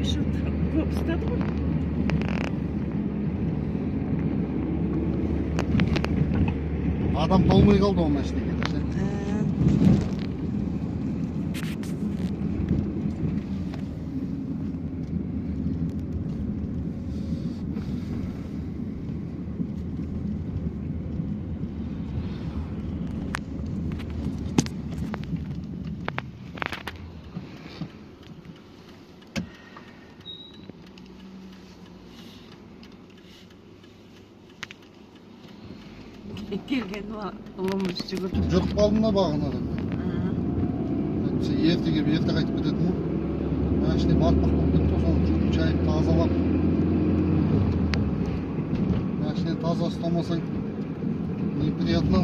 Көп ұстады ғой. Адам толмай қалды ол машинеге. Келген ұлымыз жүгірді. Жүріп қалдым да бағына. Ерте келіп, ерте қайтып кететін ғой. Машине батпақ болып кетті, соны жүріп жайып тазалап. Машине таза ұстамасаң неприятно.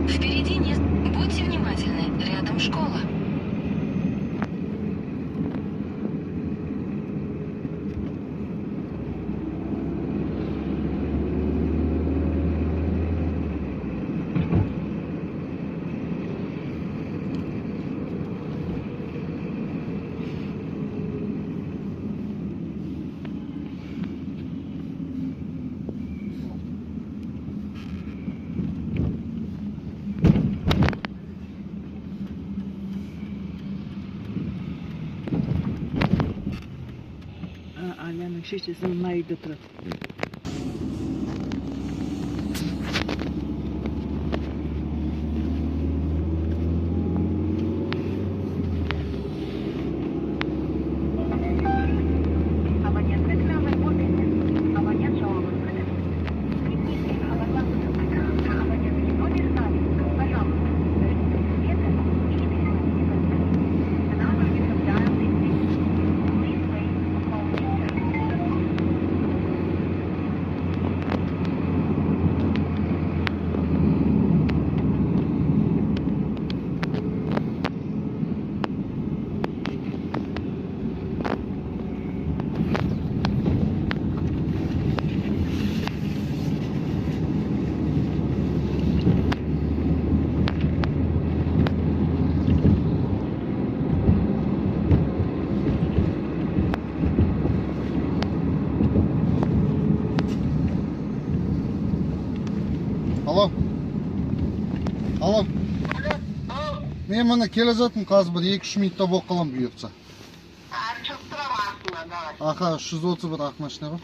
Впереди не... Будьте внимательны, рядом школа. Аляның шешесінің майда тұрады. Алло. Алло. Мен мына келе жатырмын, қазір бір 2-3 минутта болып қалам бұйыртса. Шығып тұрамын артынан, давай. Аха, 331 ақ машина ғой.